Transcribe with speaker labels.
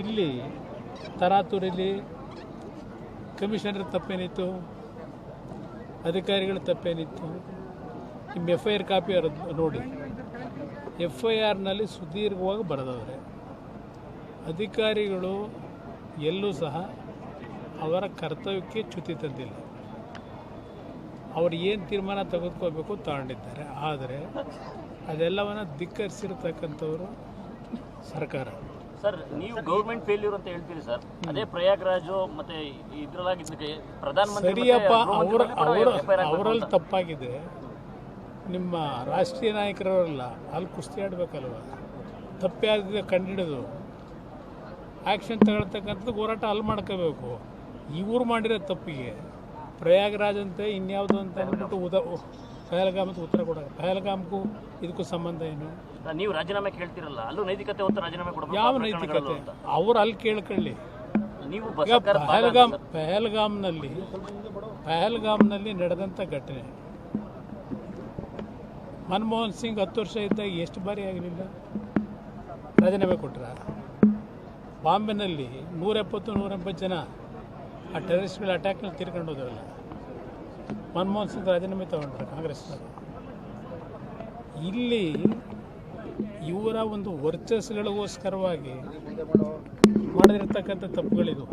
Speaker 1: ಇಲ್ಲಿ ತರಾತುರಿಲಿ ಕಮಿಷನರ್ ತಪ್ಪೇನಿತ್ತು, ಅಧಿಕಾರಿಗಳ ತಪ್ಪೇನಿತ್ತು? ನಿಮ್ಮ FIR ಕಾಪಿ ನೋಡಿ. FIRನಲ್ಲಿ ಸುದೀರ್ಘವಾಗಿ ಬರೆದವ್ರೆ. ಅಧಿಕಾರಿಗಳು ಎಲ್ಲೂ ಸಹ ಅವರ ಕರ್ತವ್ಯಕ್ಕೆ ಚ್ಯುತಿ ತಂದಿಲ್ಲ. ಅವರು ಏನು ತೀರ್ಮಾನ ತೆಗೆದುಕೋಬೇಕು ತಗೊಂಡಿದ್ದಾರೆ. ಆದರೆ ಅದೆಲ್ಲವನ್ನು ಧಿಕ್ಕರಿಸಿರ್ತಕ್ಕಂಥವರು ಸರ್ಕಾರ.
Speaker 2: ಸರ್, ನೀವು ಗೌರ್ಮೆಂಟ್ ಫೇಲ್ಯೂರ್ ಅಂತ ಹೇಳ್ತೀರಿ ಸರ್. ಅದೇ ಪ್ರಯಾಗ್ರಾಜು ಮತ್ತೆ ಇದ್ರಲ್ಲಾಗಿದ್ದಕ್ಕೆ ಪ್ರಧಾನಮಂತ್ರಿ
Speaker 1: ಸರಿಯಪ್ಪ, ಅವರಲ್ಲಿ ತಪ್ಪಾಗಿದೆ. ನಿಮ್ಮ ರಾಷ್ಟ್ರೀಯ ನಾಯಕರವರಲ್ಲ, ಅಲ್ಲಿ ಕುಸ್ತಿ ಆಡಬೇಕಲ್ವ? ತಪ್ಪೇ ಆಗಿದೆ ಕಂಡಿಡಿದು ಆ್ಯಕ್ಷನ್ ತಗೊಳ್ತಕ್ಕಂಥದ್ದು ಹೋರಾಟ ಅಲ್ಲಿ ಮಾಡ್ಕೋಬೇಕು. ಇವ್ರು ಮಾಡಿರೋ ತಪ್ಪಿಗೆ ಪ್ರಯಾಗ್ರಾಜ್ ಅಂತ ಇನ್ಯಾವುದು ಅಂತ ಅಂದ್ಬಿಟ್ಟು ಪಹಲ್ಗಾಮಕ್ಕೆ ಉತ್ತರ ಕೊಡೋದು. ಪಹಲ್ಗಾಮಕ್ಕೂ ಇದಕ್ಕೂ ಸಂಬಂಧ ಏನು?
Speaker 2: ನೀವು ರಾಜೀನಾಮೆ ಕೇಳ್ತಿರಲ್ಲ, ಅಲ್ಲೂ ನೈತಿಕತೆ ಹೊತ್ತು ರಾಜೀನಾಮೆ ಕೊಡಬೇಕು.
Speaker 1: ಯಾವ ನೈತಿಕತೆ? ಅವ್ರು ಅಲ್ಲಿ ಕೇಳ್ಕೊಳ್ಳಿ.
Speaker 2: ನೀವು
Speaker 1: ಈಗ ಪಹಲ್ಗಾಮ್ನಲ್ಲಿ ನಡೆದಂಥ ಘಟನೆ, ಮನಮೋಹನ್ ಸಿಂಗ್ 10 ವರ್ಷ ಇದ್ದಾಗ ಎಷ್ಟು ಬಾರಿ ಆಗಲಿಲ್ಲ ರಾಜೀನಾಮೆ ಕೊಟ್ರ? ಬಾಂಬೆನಲ್ಲಿ 170-180 ಜನ ಆ ಟೆರರಿಸ್ಟ್ಗಳ ಅಟ್ಯಾಕ್ನಲ್ಲಿ ತೀರ್ಕೊಂಡು ಹೋದ್ರಲ್ಲ, ಮನಮೋಹನ್ ಸಿಂಗ್ ರಾಜೀನಾಮೆ ತಗೊಂಡ್ರೆ ಕಾಂಗ್ರೆಸ್ನವರು. ಇಲ್ಲಿ ಇವರ ಒಂದು ವರ್ಚಸ್ಗಳಿಗೋಸ್ಕರವಾಗಿ ಮಾಡಿರ್ತಕ್ಕಂಥ ತಪ್ಪುಗಳಿದು.